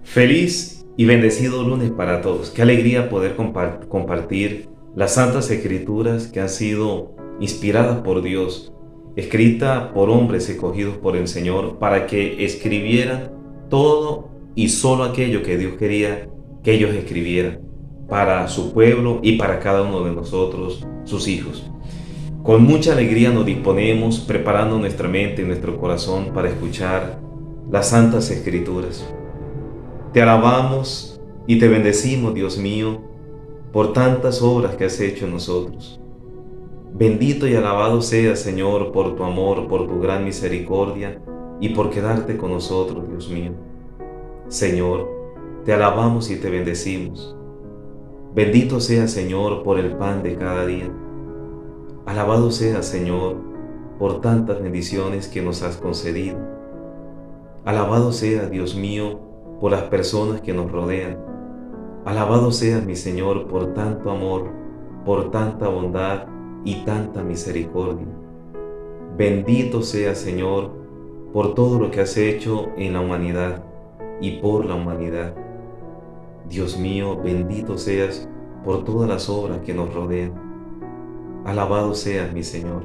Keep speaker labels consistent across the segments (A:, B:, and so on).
A: Feliz y bendecido lunes para todos. Qué alegría poder compartir las Santas Escrituras que han sido inspiradas por Dios, escritas por hombres escogidos por el Señor para que escribieran todo y solo aquello que Dios quería que ellos escribieran para su pueblo y para cada uno de nosotros, sus hijos. Con mucha alegría nos disponemos preparando nuestra mente y nuestro corazón para escuchar las Santas Escrituras. Te alabamos y te bendecimos, Dios mío, por tantas obras que has hecho en nosotros. Bendito y alabado seas, Señor, por tu amor, por tu gran misericordia y por quedarte con nosotros, Dios mío. Señor, te alabamos y te bendecimos. Bendito seas, Señor, por el pan de cada día. Alabado seas, Señor, por tantas bendiciones que nos has concedido. Alabado seas, Dios mío, por las personas que nos rodean. Alabado seas, mi Señor, por tanto amor, por tanta bondad y tanta misericordia. Bendito seas, Señor, por todo lo que has hecho en la humanidad y por la humanidad. Dios mío, bendito seas por todas las obras que nos rodean. Alabado seas, mi Señor.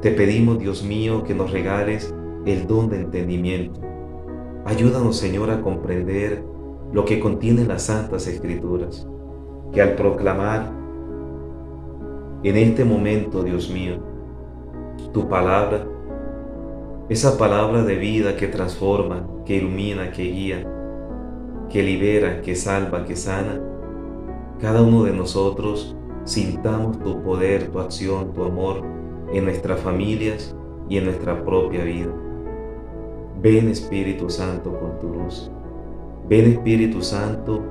A: Te pedimos, Dios mío, que nos regales el don de entendimiento. Ayúdanos, Señor, a comprender lo que contienen las Santas Escrituras, que al proclamar en este momento, Dios mío, tu palabra, esa palabra de vida que transforma, que ilumina, que guía, que libera, que salva, que sana, cada uno de nosotros sintamos tu poder, tu acción, tu amor en nuestras familias y en nuestra propia vida. Ven, Espíritu Santo, con tu luz. Ven, Espíritu Santo,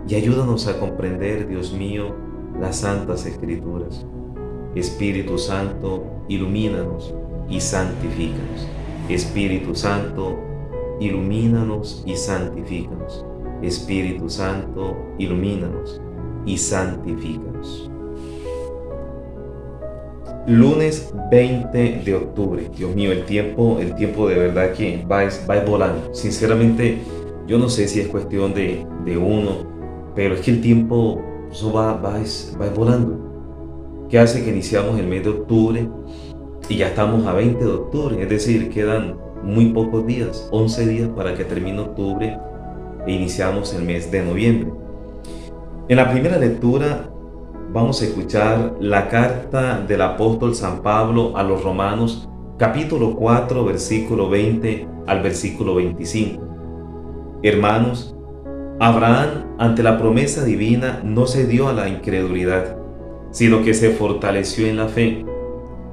A: y ayúdanos a comprender, Dios mío, las Santas Escrituras. Espíritu Santo, ilumínanos y santifícanos. Espíritu Santo, ilumínanos y santifícanos. Espíritu Santo, ilumínanos y santifícanos. Lunes 20 de octubre. Dios mío, el tiempo de verdad que va volando. Sinceramente, yo no sé si es cuestión de uno, pero es que el tiempo eso va volando. ¿Qué hace que iniciamos el mes de octubre y ya estamos a 20 de octubre? Es decir, quedan muy pocos días, 11 días para que termine octubre e iniciamos el mes de noviembre. En la primera lectura vamos a escuchar la carta del apóstol San Pablo a los Romanos, capítulo 4, versículo 20 al versículo 25. Hermanos, Abraham, ante la promesa divina, no se dio a la incredulidad, sino que se fortaleció en la fe,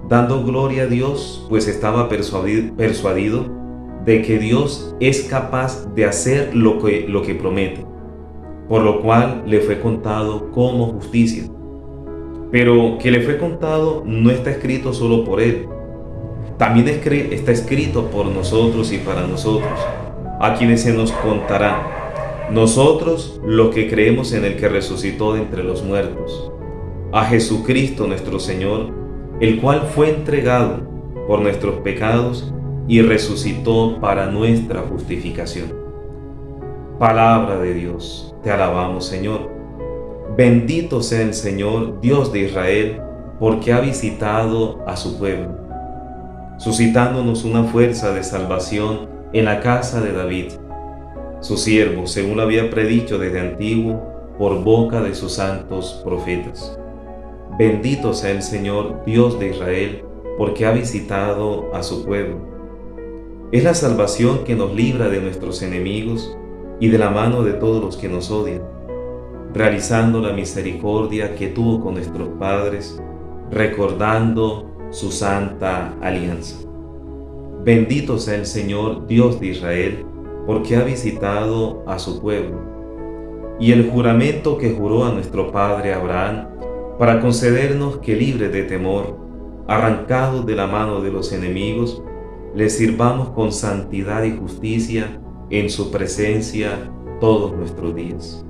A: dando gloria a Dios, pues estaba persuadido de que Dios es capaz de hacer lo que promete, por lo cual le fue contado como justicia. Pero que le fue contado no está escrito solo por él, también está escrito por nosotros y para nosotros, a quienes se nos contará, nosotros los que creemos en el que resucitó de entre los muertos, a Jesucristo nuestro Señor, el cual fue entregado por nuestros pecados y resucitó para nuestra justificación. Palabra de Dios, te alabamos, Señor. Bendito sea el Señor, Dios de Israel, porque ha visitado a su pueblo, suscitándonos una fuerza de salvación en la casa de David, su siervo, según lo había predicho desde antiguo por boca de sus santos profetas. Bendito sea el Señor, Dios de Israel, porque ha visitado a su pueblo. Es la salvación que nos libra de nuestros enemigos y de la mano de todos los que nos odian, realizando la misericordia que tuvo con nuestros padres, recordando su santa alianza. Bendito sea el Señor, Dios de Israel, porque ha visitado a su pueblo, y el juramento que juró a nuestro padre Abraham, para concedernos que, libres de temor, arrancados de la mano de los enemigos, le sirvamos con santidad y justicia en su presencia todos nuestros días.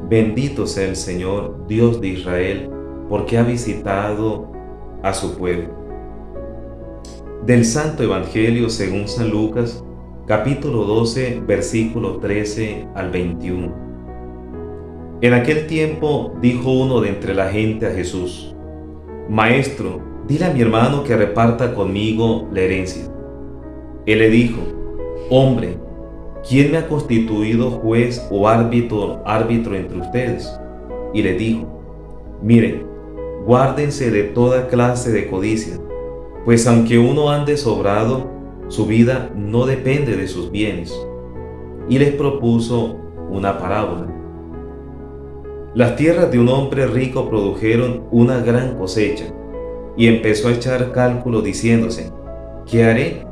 A: Bendito sea el Señor, Dios de Israel, porque ha visitado a su pueblo. Del Santo Evangelio según San Lucas, capítulo 12, versículo 13 al 21. En aquel tiempo dijo uno de entre la gente a Jesús: Maestro, dile a mi hermano que reparta conmigo la herencia. Él le dijo: Hombre, ¿quién me ha constituido juez o árbitro entre ustedes? Y le dijo: Miren, guárdense de toda clase de codicia, pues aunque uno ande sobrado, su vida no depende de sus bienes. Y les propuso una parábola. Las tierras de un hombre rico produjeron una gran cosecha, y empezó a echar cálculo diciéndose: ¿qué haré?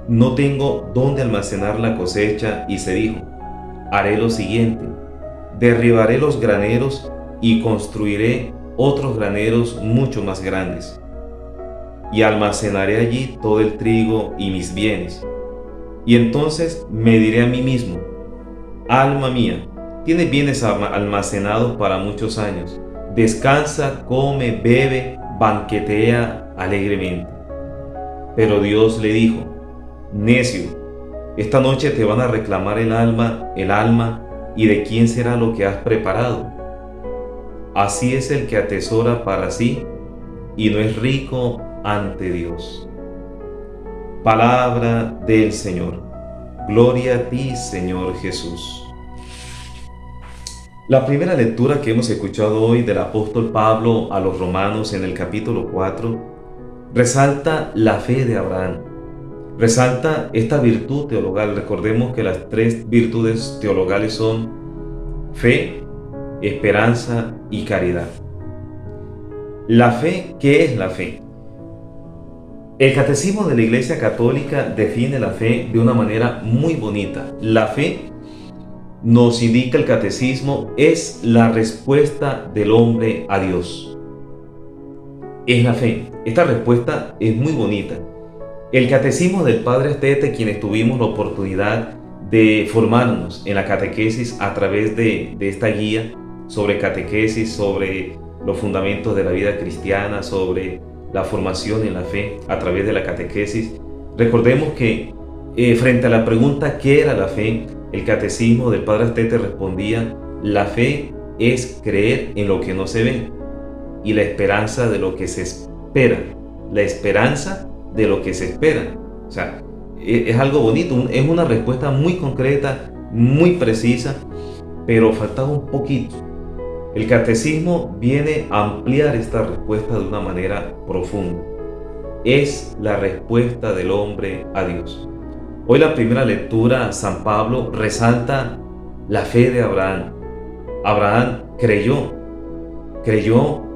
A: No tengo dónde almacenar la cosecha, y se dijo: haré lo siguiente: derribaré los graneros y construiré otros graneros mucho más grandes, y almacenaré allí todo el trigo y mis bienes. Y entonces me diré a mí mismo: alma mía, tienes bienes almacenados para muchos años. Descansa, come, bebe, banquetea alegremente. Pero Dios le dijo: necio, esta noche te van a reclamar el alma, ¿y de quién será lo que has preparado? Así es el que atesora para sí y no es rico ante Dios. Palabra del Señor. Gloria a ti, Señor Jesús. La primera lectura que hemos escuchado hoy del apóstol Pablo a los romanos en el capítulo 4 resalta la fe de Abraham. Resalta esta virtud teologal. Recordemos que las tres virtudes teologales son fe, esperanza y caridad. La fe, ¿qué es la fe? El Catecismo de la Iglesia Católica define la fe de una manera muy bonita. La fe, nos indica el Catecismo, es la respuesta del hombre a Dios. Es la fe. Esta respuesta es muy bonita. El Catecismo del Padre Astete, quienes tuvimos la oportunidad de formarnos en la catequesis a través de esta guía sobre catequesis, sobre los fundamentos de la vida cristiana, sobre la formación en la fe a través de la catequesis, recordemos que frente a la pregunta ¿qué era la fe?, el Catecismo del Padre Astete respondía: la fe es creer en lo que no se ve y la esperanza de lo que se espera. La esperanza de lo que se espera. O sea, es algo bonito, es una respuesta muy concreta, muy precisa, pero faltaba un poquito. El Catecismo viene a ampliar esta respuesta de una manera profunda. Es la respuesta del hombre a Dios. Hoy la primera lectura, San Pablo resalta la fe de Abraham. Abraham creyó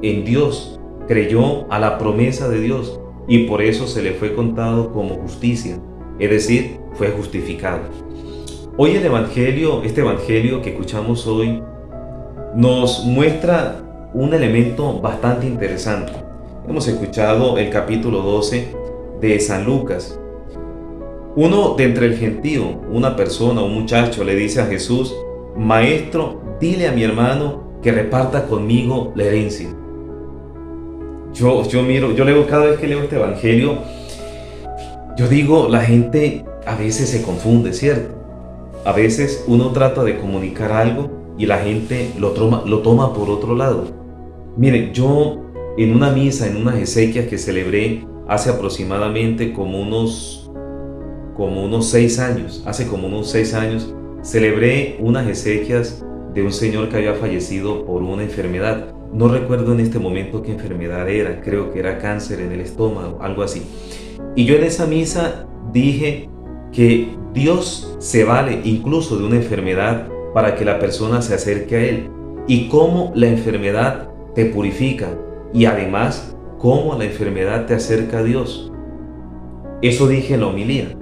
A: en Dios, creyó a la promesa de Dios y por eso se le fue contado como justicia, es decir, fue justificado. Hoy el Evangelio, este Evangelio que escuchamos hoy, nos muestra un elemento bastante interesante. Hemos escuchado el capítulo 12 de San Lucas. Uno de entre el gentío, una persona, un muchacho, le dice a Jesús: Maestro, dile a mi hermano que reparta conmigo la herencia. Yo leo, cada vez que leo este evangelio, yo digo, la gente a veces se confunde, ¿cierto? A veces uno trata de comunicar algo y la gente lo toma por otro lado. Miren, yo en una misa, en unas exequias que celebré hace aproximadamente como unos 6 años, celebré unas exequias de un señor que había fallecido por una enfermedad. No recuerdo en este momento qué enfermedad era, creo que era cáncer en el estómago, algo así. Y yo en esa misa dije que Dios se vale incluso de una enfermedad para que la persona se acerque a Él, y cómo la enfermedad te purifica, y además cómo la enfermedad te acerca a Dios. Eso dije en la homilía.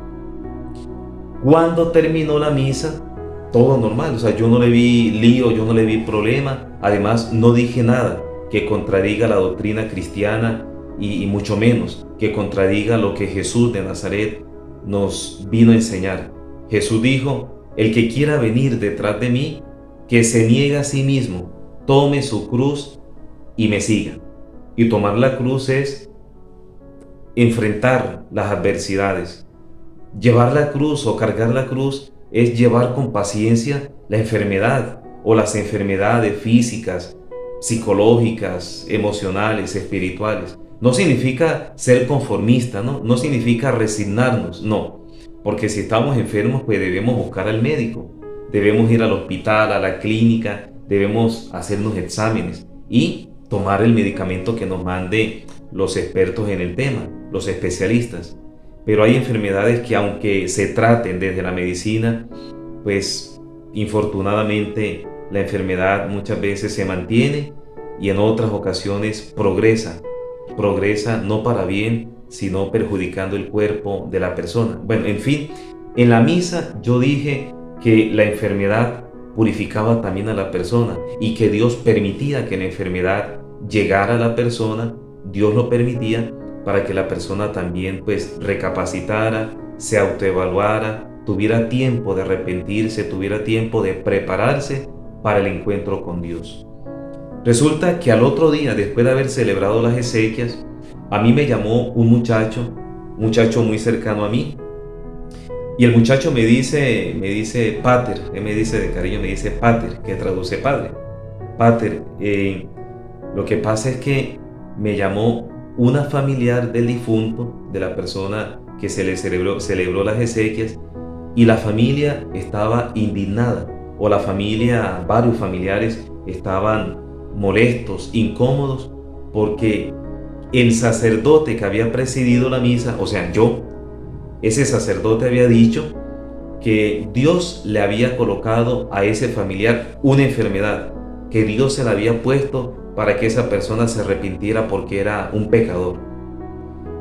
A: Cuando terminó la misa, todo normal, o sea, yo no le vi lío, yo no le vi problema. Además, no dije nada que contradiga la doctrina cristiana y mucho menos que contradiga lo que Jesús de Nazaret nos vino a enseñar. Jesús dijo: el que quiera venir detrás de mí, que se niegue a sí mismo, tome su cruz y me siga. Y tomar la cruz es enfrentar las adversidades, Llevar la cruz o cargar la cruz es llevar con paciencia la enfermedad o las enfermedades físicas, psicológicas, emocionales, espirituales. No significa ser conformista, ¿no? No significa resignarnos, no. Porque si estamos enfermos, pues debemos buscar al médico, debemos ir al hospital, a la clínica, debemos hacernos exámenes y tomar el medicamento que nos mande los expertos en el tema, los especialistas. Pero hay enfermedades que aunque se traten desde la medicina, pues infortunadamente la enfermedad muchas veces se mantiene y en otras ocasiones progresa no para bien, sino perjudicando el cuerpo de la persona. Bueno, en fin, en la misa yo dije que la enfermedad purificaba también a la persona y que Dios permitía que la enfermedad llegara a la persona, Dios lo permitía para que la persona también pues recapacitara, se autoevaluara, tuviera tiempo de arrepentirse, tuviera tiempo de prepararse para el encuentro con Dios. Resulta que al otro día, después de haber celebrado las exequias, a mí me llamó un muchacho muy cercano a mí, y el muchacho me dice pater, él me dice de cariño, me dice pater, que traduce padre. Pater, lo que pasa es que me llamó una familiar del difunto, de la persona que se le celebró las exequias, y la familia estaba indignada, o la familia, varios familiares estaban molestos, incómodos, porque el sacerdote que había presidido la misa, o sea, ese sacerdote había dicho que Dios le había colocado a ese familiar una enfermedad, que Dios se la había puesto para que esa persona se arrepintiera porque era un pecador.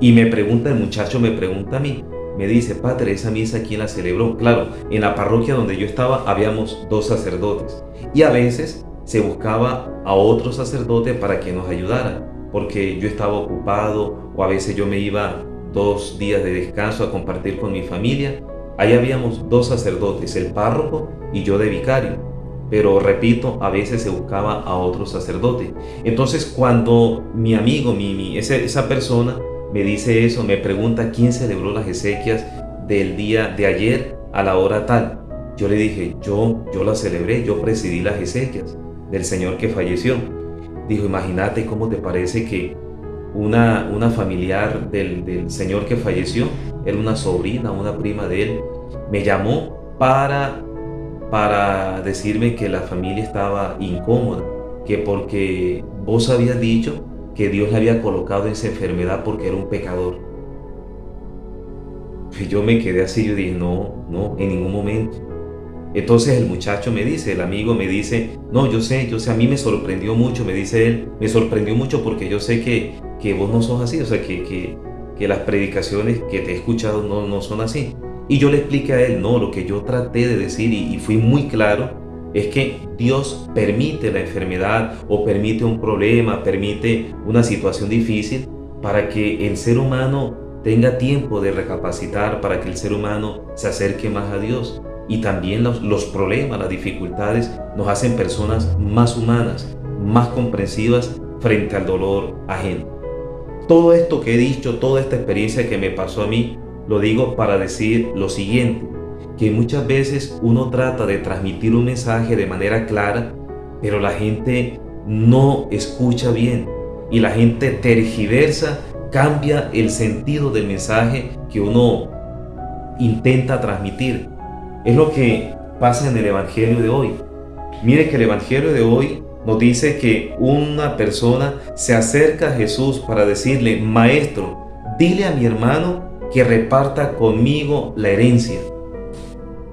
A: Y el muchacho me pregunta a mí, me dice, padre, ¿esa misa quién la celebró? Claro, en la parroquia donde yo estaba habíamos 2 sacerdotes y a veces se buscaba a otro sacerdote para que nos ayudara, porque yo estaba ocupado o a veces yo me iba 2 días de descanso a compartir con mi familia. Ahí habíamos 2 sacerdotes, el párroco y yo de vicario. Pero repito, a veces se buscaba a otro sacerdote. Entonces cuando mi amigo, esa persona me dice eso, me pregunta quién celebró las exequias del día de ayer a la hora tal, yo le dije, yo la celebré, yo presidí las exequias del señor que falleció. Dijo, imagínate cómo te parece que una familiar del señor que falleció, era una sobrina, una prima de él, me llamó para decirme que la familia estaba incómoda, que porque vos habías dicho que Dios le había colocado esa enfermedad porque era un pecador. Y yo me quedé así, yo dije, no, en ningún momento. Entonces el muchacho me dice, el amigo me dice, no, yo sé, a mí me sorprendió mucho, me dice él, me sorprendió mucho porque yo sé que vos no sos así, o sea, que las predicaciones que te he escuchado no son así. Y yo le expliqué a él, no, lo que yo traté de decir y fui muy claro, es que Dios permite la enfermedad o permite un problema, permite una situación difícil para que el ser humano tenga tiempo de recapacitar, para que el ser humano se acerque más a Dios. Y también los problemas, las dificultades nos hacen personas más humanas, más comprensivas frente al dolor ajeno. Todo esto que he dicho, toda esta experiencia que me pasó a mí, lo digo para decir lo siguiente, que muchas veces uno trata de transmitir un mensaje de manera clara, pero la gente no escucha bien y la gente tergiversa, cambia el sentido del mensaje que uno intenta transmitir. Es lo que pasa en el Evangelio de hoy. Mire que el Evangelio de hoy nos dice que una persona se acerca a Jesús para decirle, Maestro, dile a mi hermano que reparta conmigo la herencia.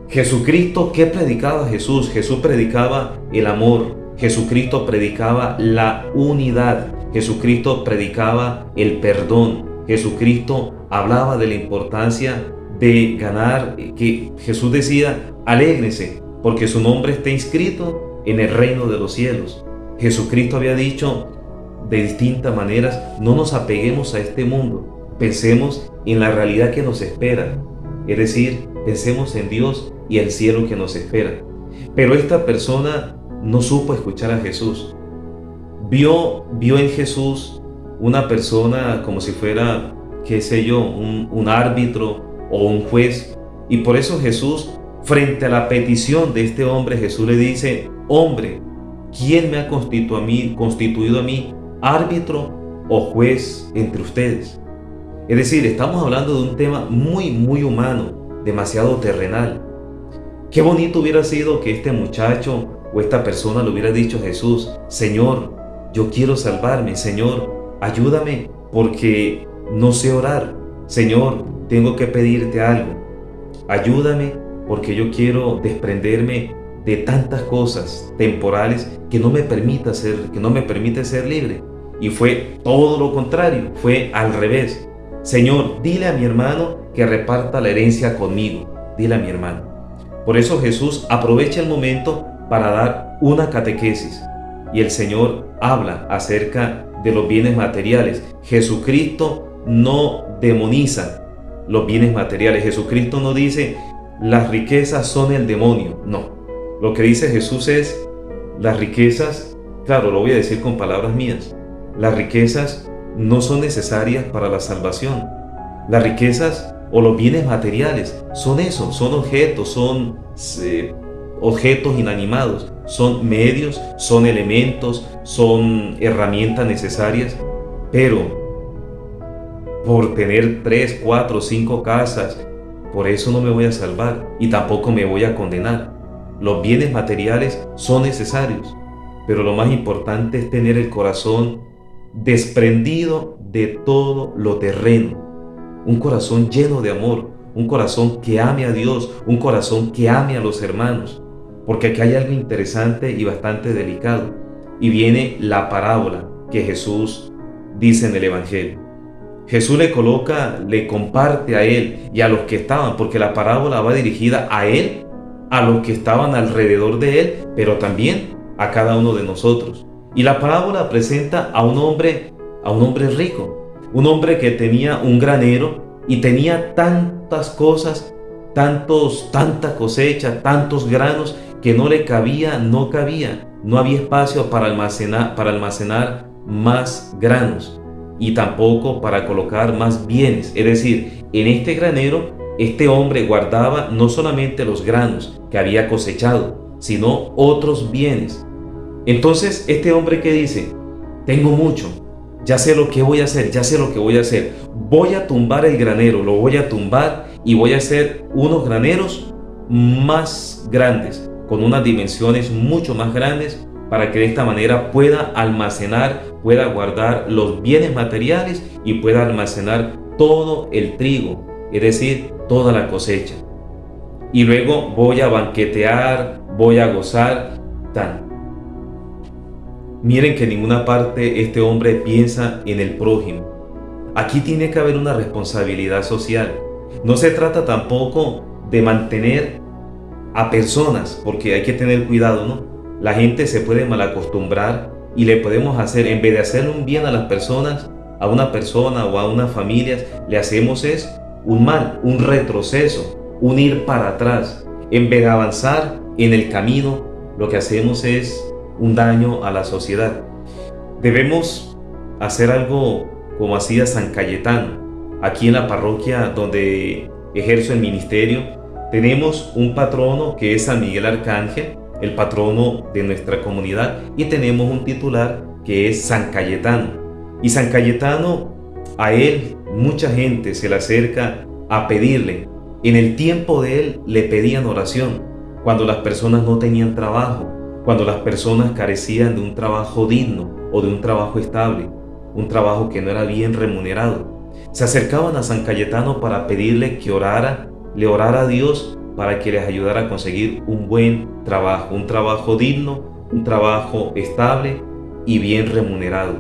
A: Jesucristo, ¿qué predicaba Jesús? Jesús predicaba el amor, Jesucristo predicaba la unidad, Jesucristo predicaba el perdón, Jesucristo hablaba de la importancia de ganar, que Jesús decía, alégrense, porque su nombre está inscrito en el reino de los cielos. Jesucristo había dicho de distintas maneras, no nos apeguemos a este mundo, pensemos en la realidad que nos espera, es decir, pensemos en Dios y el cielo que nos espera. Pero esta persona no supo escuchar a Jesús. Vio en Jesús una persona como si fuera, qué sé yo, un árbitro o un juez. Y por eso Jesús, frente a la petición de este hombre, Jesús le dice: hombre, ¿quién me ha constituido a mí árbitro o juez entre ustedes? Es decir, estamos hablando de un tema muy, muy humano, demasiado terrenal. Qué bonito hubiera sido que este muchacho o esta persona le hubiera dicho a Jesús: Señor, yo quiero salvarme, Señor, ayúdame porque no sé orar. Señor, tengo que pedirte algo. Ayúdame porque yo quiero desprenderme de tantas cosas temporales que no me permite ser libre. Y fue todo lo contrario, fue al revés. Señor, dile a mi hermano que reparta la herencia conmigo. Dile a mi hermano. Por eso Jesús aprovecha el momento para dar una catequesis. Y el Señor habla acerca de los bienes materiales. Jesucristo no demoniza los bienes materiales. Jesucristo no dice: las riquezas son el demonio. No. Lo que dice Jesús es: las riquezas, claro, lo voy a decir con palabras mías, las riquezas no son necesarias para la salvación. Las riquezas o los bienes materiales son eso, son objetos, objetos inanimados, son medios, son elementos, son herramientas necesarias, pero por tener 3, 4, 5 casas, por eso no me voy a salvar y tampoco me voy a condenar. Los bienes materiales son necesarios, pero lo más importante es tener el corazón desprendido de todo lo terreno, un corazón lleno de amor, un corazón que ame a Dios, un corazón que ame a los hermanos, porque aquí hay algo interesante y bastante delicado, y viene la parábola que Jesús dice en el Evangelio. Jesús le comparte a él y a los que estaban, porque la parábola va dirigida a él, a los que estaban alrededor de él, pero también a cada uno de nosotros. Y la parábola presenta a un hombre rico, un hombre que tenía un granero y tenía tantas cosas, tanta cosecha, tantos granos que no había espacio para almacenar más granos y tampoco para colocar más bienes. Es decir, en este granero, este hombre guardaba no solamente los granos que había cosechado, sino otros bienes. Entonces, este hombre que dice: tengo mucho, ya sé lo que voy a hacer, voy a tumbar el granero, lo voy a tumbar y voy a hacer unos graneros más grandes, con unas dimensiones mucho más grandes, para que de esta manera pueda almacenar, pueda guardar los bienes materiales y pueda almacenar todo el trigo, es decir, toda la cosecha. Y luego voy a banquetear, voy a gozar, Miren que en ninguna parte este hombre piensa en el prójimo. Aquí tiene que haber una responsabilidad social. No se trata tampoco de mantener a personas, porque hay que tener cuidado, ¿no? La gente se puede malacostumbrar y le podemos hacer, en vez de hacerle un bien a las personas, a una persona o a unas familias, le hacemos un mal, un retroceso, un ir para atrás. En vez de avanzar en el camino, lo que hacemos es un daño a la sociedad. Debemos hacer algo como hacía San Cayetano. Aquí en la parroquia donde ejerzo el ministerio, tenemos un patrono que es San Miguel Arcángel, el patrono de nuestra comunidad, y tenemos un titular que es San Cayetano. Y San Cayetano, a él mucha gente se le acerca a pedirle. En el tiempo de él le pedían oración, cuando las personas no tenían trabajo, cuando las personas carecían de un trabajo digno o de un trabajo estable, un trabajo que no era bien remunerado. Se acercaban a San Cayetano para pedirle que le orara a Dios para que les ayudara a conseguir un buen trabajo, un trabajo digno, un trabajo estable y bien remunerado.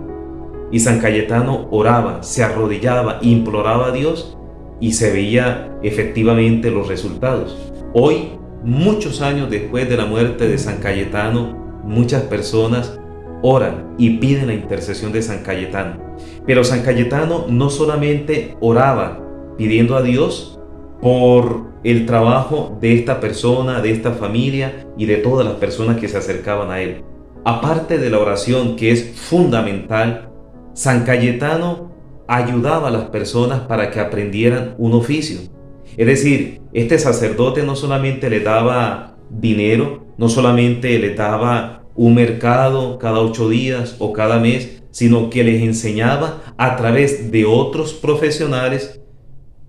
A: Y San Cayetano oraba, se arrodillaba, imploraba a Dios y se veía efectivamente los resultados. Hoy, muchos años después de la muerte de San Cayetano, muchas personas oran y piden la intercesión de San Cayetano. Pero San Cayetano no solamente oraba pidiendo a Dios por el trabajo de esta persona, de esta familia y de todas las personas que se acercaban a él. Aparte de la oración, que es fundamental, San Cayetano ayudaba a las personas para que aprendieran un oficio. Es decir, este sacerdote no solamente le daba dinero, no solamente le daba un mercado cada 8 días o cada mes, sino que les enseñaba a través de otros profesionales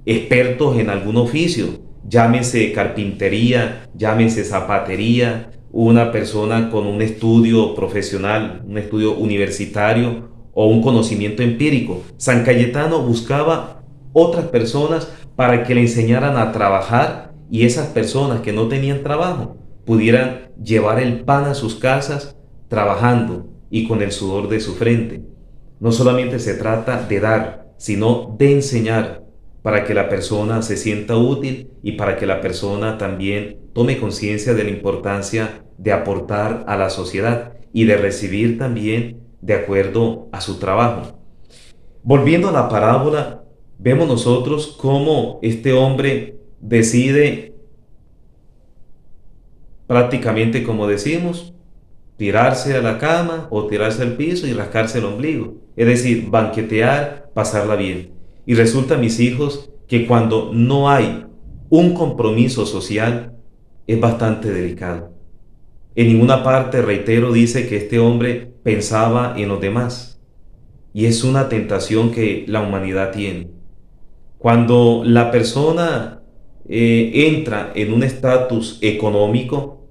A: expertos en algún oficio, llámese carpintería, llámese zapatería, una persona con un estudio profesional, un estudio universitario o un conocimiento empírico. San Cayetano buscaba otras personas para que le enseñaran a trabajar y esas personas que no tenían trabajo pudieran llevar el pan a sus casas trabajando y con el sudor de su frente. No solamente se trata de dar, sino de enseñar para que la persona se sienta útil y para que la persona también tome conciencia de la importancia de aportar a la sociedad y de recibir también de acuerdo a su trabajo. Volviendo a la parábola, vemos nosotros cómo este hombre decide prácticamente, como decimos, tirarse a la cama o tirarse al piso y rascarse el ombligo. Es decir, banquetear, pasarla bien. Y resulta, mis hijos, que cuando no hay un compromiso social, es bastante delicado. En ninguna parte, reitero, dice que este hombre pensaba en los demás. Y es una tentación que la humanidad tiene. Cuando la persona entra en un estatus económico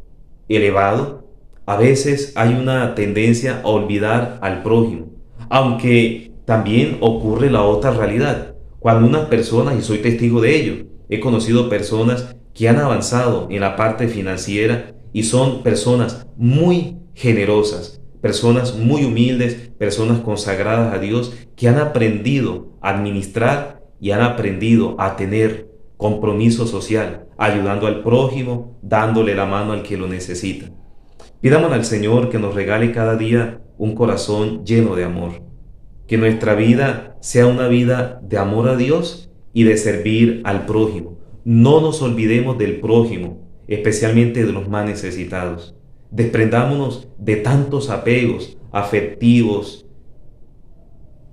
A: elevado, a veces hay una tendencia a olvidar al prójimo, aunque también ocurre la otra realidad. Cuando unas personas, y soy testigo de ello, he conocido personas que han avanzado en la parte financiera y son personas muy generosas, personas muy humildes, personas consagradas a Dios, que han aprendido a administrar y han aprendido a tener compromiso social, ayudando al prójimo, dándole la mano al que lo necesita. Pidamos al Señor que nos regale cada día un corazón lleno de amor, que nuestra vida sea una vida de amor a Dios y de servir al prójimo. No nos olvidemos del prójimo, especialmente de los más necesitados. Desprendámonos de tantos apegos afectivos,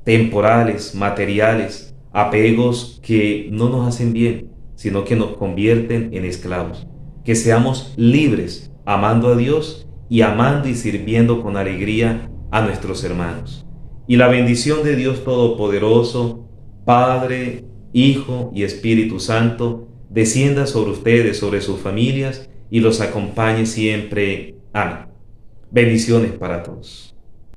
A: temporales, materiales, apegos que no nos hacen bien, sino que nos convierten en esclavos. Que seamos libres, amando a Dios y amando y sirviendo con alegría a nuestros hermanos. Y la bendición de Dios Todopoderoso, Padre, Hijo y Espíritu Santo, descienda sobre ustedes, sobre sus familias y los acompañe siempre. Amén. Bendiciones para todos.